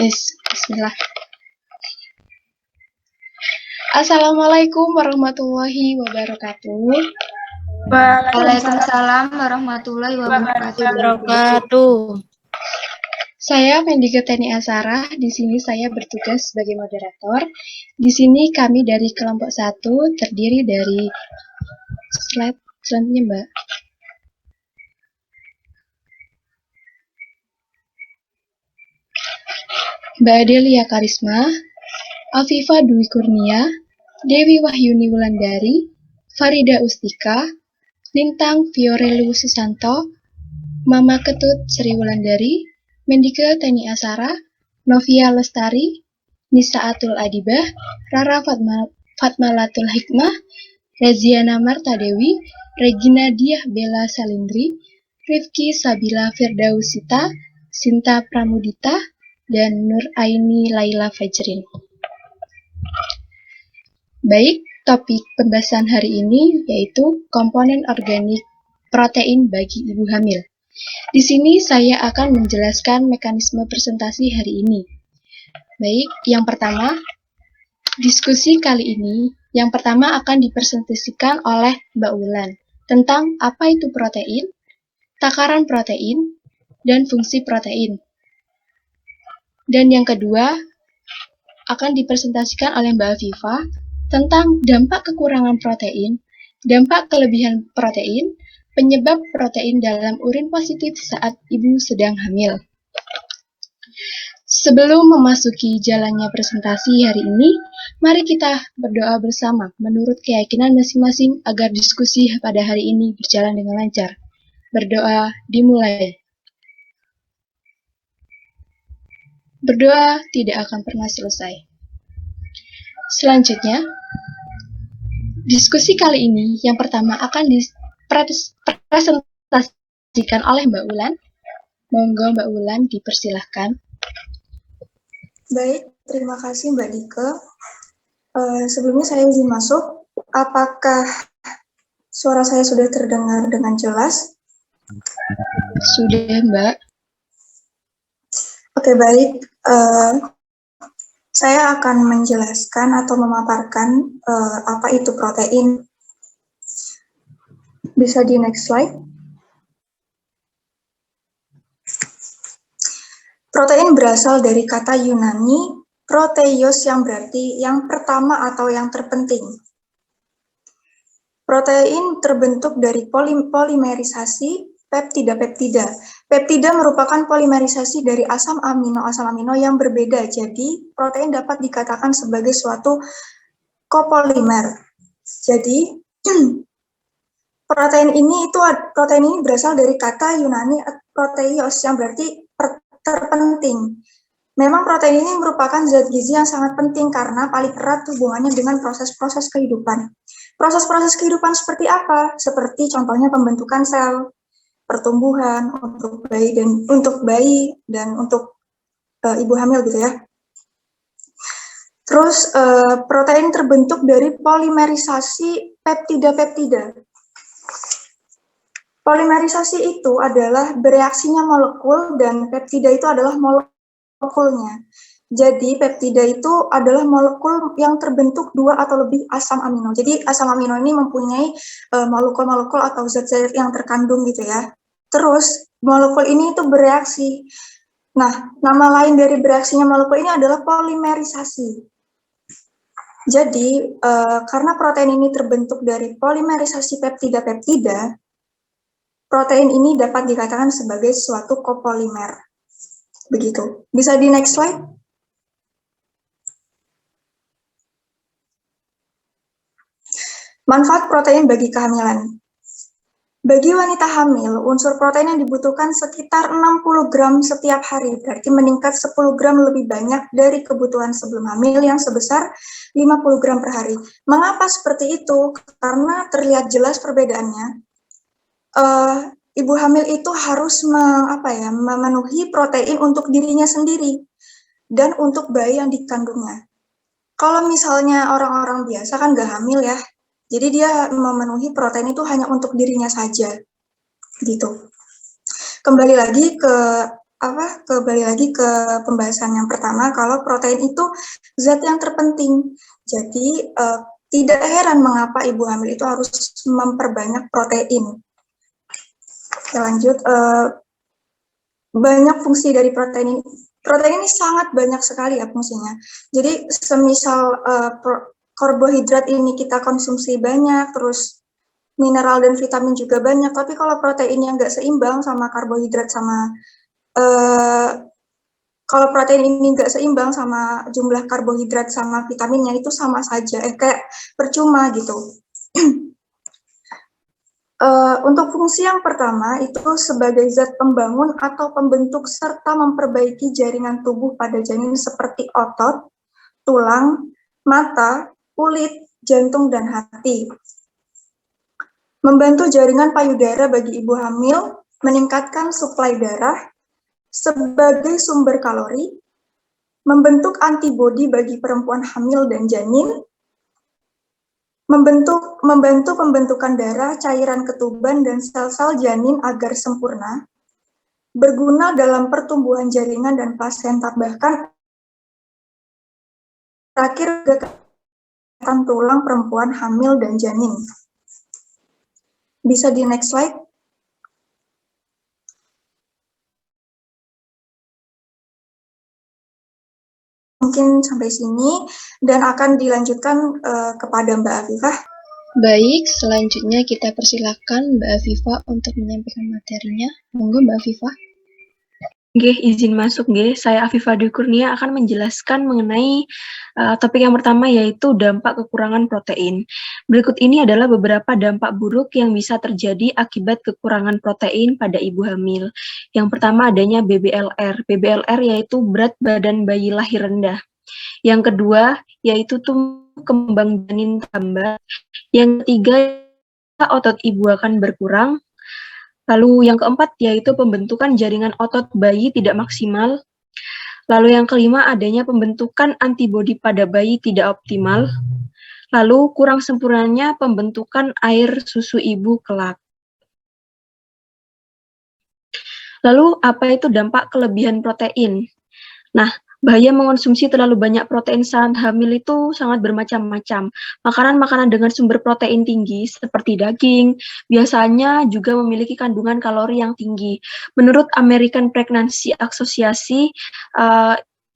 Bismillah. Assalamualaikum warahmatullahi wabarakatuh. Waalaikumsalam warahmatullahi wabarakatuh. Saya Mendike Teni Asara. Di sini saya bertugas sebagai moderator. Di sini kami dari kelompok 1 terdiri dari slide selanjutnya, Mbak. Mbak Adelia Karisma, Afifa Dwi Kurnia, Dewi Wahyuni Wulandari, Farida Ustika, Lintang Fiorelu Susanto, Mama Ketut Sri Wulandari, Mendike Teni Asara, Novia Lestari, Nisa Atul Adibah, Rara Fatmalatul Hikmah, Reziana Marta Dewi, Regina Diah Bella Salindri, Rifki Sabila Firdausita, Sinta Pramudita, dan Nur Aini Laila Fajrin. Baik, topik pembahasan hari ini yaitu komponen organik protein bagi ibu hamil. Di sini saya akan menjelaskan mekanisme presentasi hari ini. Baik, yang pertama, diskusi kali ini yang pertama akan dipresentasikan oleh Mbak Wulan tentang apa itu protein, takaran protein, dan fungsi protein. Dan yang kedua akan dipresentasikan oleh Mbak Afifa tentang dampak kekurangan protein, dampak kelebihan protein, penyebab protein dalam urin positif saat ibu sedang hamil. Sebelum memasuki jalannya presentasi hari ini, mari kita berdoa bersama menurut keyakinan masing-masing agar diskusi pada hari ini berjalan dengan lancar. Berdoa dimulai. Berdoa tidak akan pernah selesai. Selanjutnya, diskusi kali ini yang pertama akan dipresentasikan oleh Mbak Wulan. Monggo Mbak Wulan dipersilahkan. Baik, terima kasih Mbak Dike. Sebelumnya saya izin masuk. Apakah suara saya sudah terdengar dengan jelas? Sudah, Mbak. Oke, baik. Saya akan menjelaskan atau memaparkan apa itu protein. Bisa di next slide. Protein berasal dari kata Yunani proteios yang berarti yang pertama atau yang terpenting. Protein terbentuk dari polimerisasi peptida-peptida. Peptida merupakan polimerisasi dari asam amino yang berbeda. Jadi, protein dapat dikatakan sebagai suatu kopolimer. Jadi, protein ini berasal dari kata Yunani proteios yang berarti terpenting. Memang protein ini merupakan zat gizi yang sangat penting karena paling erat hubungannya dengan proses-proses kehidupan. Proses-proses kehidupan seperti apa? Seperti contohnya pembentukan sel, pertumbuhan untuk bayi dan untuk ibu hamil gitu ya. Terus protein terbentuk dari polimerisasi peptida-peptida. Polimerisasi itu adalah bereaksinya molekul dan peptida itu adalah molekulnya. Jadi peptida itu adalah molekul yang terbentuk 2 atau lebih asam amino. Jadi asam amino ini mempunyai molekul-molekul atau zat-zat yang terkandung gitu ya. Terus molekul ini itu bereaksi. Nah, nama lain dari bereaksinya molekul ini adalah polimerisasi. Jadi karena protein ini terbentuk dari polimerisasi peptida-peptida, protein ini dapat dikatakan sebagai suatu kopolimer. Begitu. Bisa di next slide? Manfaat protein bagi kehamilan. Bagi wanita hamil, unsur protein yang dibutuhkan sekitar 60 gram setiap hari, berarti meningkat 10 gram lebih banyak dari kebutuhan sebelum hamil yang sebesar 50 gram per hari. Mengapa seperti itu? Karena terlihat jelas perbedaannya. Ibu hamil itu harus memenuhi protein untuk dirinya sendiri dan untuk bayi yang dikandungnya. Kalau misalnya orang-orang biasa kan nggak hamil ya, jadi dia memenuhi protein itu hanya untuk dirinya saja, gitu. Kembali lagi ke kembali lagi ke pembahasan yang pertama, kalau protein itu zat yang terpenting. Jadi tidak heran mengapa ibu hamil itu harus memperbanyak protein. Oke, lanjut. Banyak fungsi dari protein ini. Protein ini sangat banyak sekali ya fungsinya. Jadi semisal karbohidrat ini kita konsumsi banyak, terus mineral dan vitamin juga banyak, tapi kalau proteinnya nggak seimbang sama karbohidrat sama kalau protein ini nggak seimbang sama jumlah karbohidrat sama vitaminnya, itu sama saja, kayak percuma gitu. Untuk fungsi yang pertama itu sebagai zat pembangun atau pembentuk serta memperbaiki jaringan tubuh pada janin seperti otot, tulang, mata, kulit, jantung, dan hati. Membantu jaringan payudara bagi ibu hamil, meningkatkan suplai darah sebagai sumber kalori, membentuk antibodi bagi perempuan hamil dan janin, membantu pembentukan darah, cairan ketuban, dan sel-sel janin agar sempurna, berguna dalam pertumbuhan jaringan dan plasenta, bahkan terakhir kesehatan tulang perempuan hamil dan janin. Bisa di next slide. Mungkin sampai sini dan akan dilanjutkan kepada Mbak Afifah. Baik, selanjutnya kita persilakan Mbak Afifah untuk menyampaikan materinya. Monggo Mbak Afifah. Nggih, izin masuk nggih. Saya Afifah Dwi Kurnia akan menjelaskan mengenai topik yang pertama, yaitu dampak kekurangan protein. Berikut ini adalah beberapa dampak buruk yang bisa terjadi akibat kekurangan protein pada ibu hamil. Yang pertama adanya BBLR. BBLR yaitu berat badan bayi lahir rendah. Yang kedua yaitu tumbuh kembang janin tambah. Yang ketiga, otot ibu akan berkurang. Lalu yang keempat yaitu pembentukan jaringan otot bayi tidak maksimal. Lalu yang kelima adanya pembentukan antibodi pada bayi tidak optimal. Lalu kurang sempurnanya pembentukan air susu ibu kelak. Lalu apa itu dampak kelebihan protein? Nah, bahaya mengonsumsi terlalu banyak protein saat hamil itu sangat bermacam-macam. Makanan-makanan dengan sumber protein tinggi seperti daging biasanya juga memiliki kandungan kalori yang tinggi. Menurut American Pregnancy Association,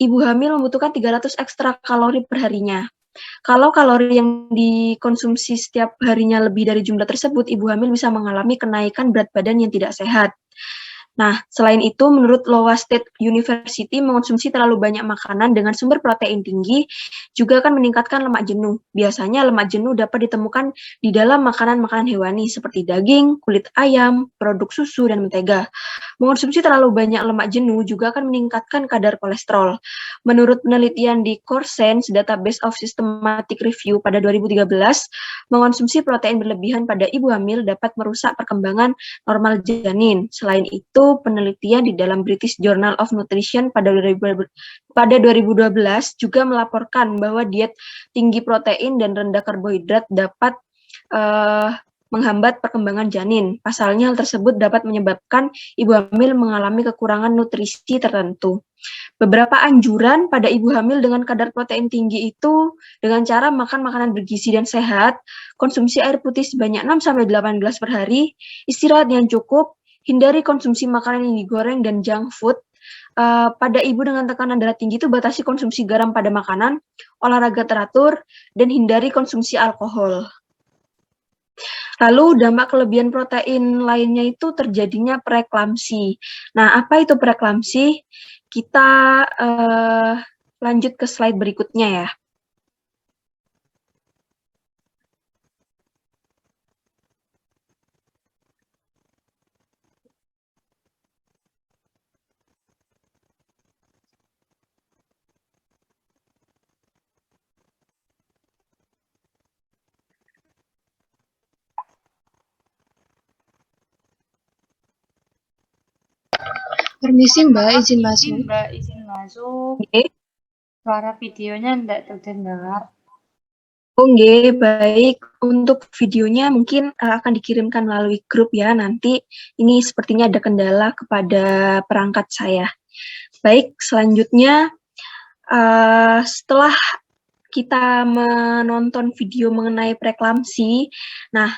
ibu hamil membutuhkan 300 ekstra kalori per harinya. Kalau kalori yang dikonsumsi setiap harinya lebih dari jumlah tersebut, ibu hamil bisa mengalami kenaikan berat badan yang tidak sehat. Nah, selain itu, menurut Iowa State University, mengonsumsi terlalu banyak makanan dengan sumber protein tinggi juga akan meningkatkan lemak jenuh. Biasanya lemak jenuh dapat ditemukan di dalam makanan-makanan hewani seperti daging, kulit ayam, produk susu, dan mentega. Mengonsumsi terlalu banyak lemak jenuh juga akan meningkatkan kadar kolesterol. Menurut penelitian di Core Science Database of Systematic Review pada 2013, mengonsumsi protein berlebihan pada ibu hamil dapat merusak perkembangan normal janin. Selain itu, penelitian di dalam British Journal of Nutrition pada 2012 juga melaporkan bahwa diet tinggi protein dan rendah karbohidrat dapat menghambat perkembangan janin. Pasalnya, hal tersebut dapat menyebabkan ibu hamil mengalami kekurangan nutrisi tertentu. Beberapa anjuran pada ibu hamil dengan kadar protein tinggi itu dengan cara makan makanan bergizi dan sehat, konsumsi air putih sebanyak 6-8 gelas per hari, istirahat yang cukup, hindari konsumsi makanan yang digoreng dan junk food. Pada ibu dengan tekanan darah tinggi itu batasi konsumsi garam pada makanan, olahraga teratur, dan hindari konsumsi alkohol. Lalu dampak kelebihan protein lainnya itu terjadinya preeklamsi. Nah, apa itu preeklamsi? Kita lanjut ke slide berikutnya ya. Permisi Mbak, izin masuk. Izin masuk. Oke. Suara videonya tidak terdengar. Oke, baik. Untuk videonya mungkin akan dikirimkan melalui grup ya nanti. Ini sepertinya ada kendala kepada perangkat saya. Baik, selanjutnya setelah kita menonton video mengenai preeklamsi, nah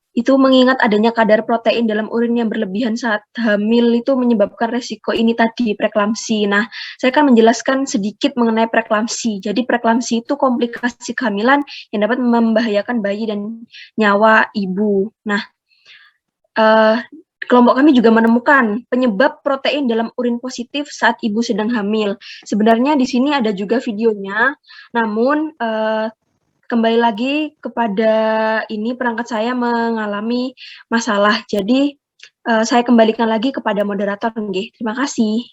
itu mengingat adanya kadar protein dalam urin yang berlebihan saat hamil itu menyebabkan resiko ini tadi, preeklamsi. Nah, saya akan menjelaskan sedikit mengenai preeklamsi. Jadi preeklamsi itu komplikasi kehamilan yang dapat membahayakan bayi dan nyawa ibu. Nah, kelompok kami juga menemukan penyebab protein dalam urin positif saat ibu sedang hamil. Sebenarnya di sini ada juga videonya, namun kembali lagi kepada ini perangkat saya mengalami masalah. Jadi saya kembalikan lagi kepada moderator nggih. Terima kasih.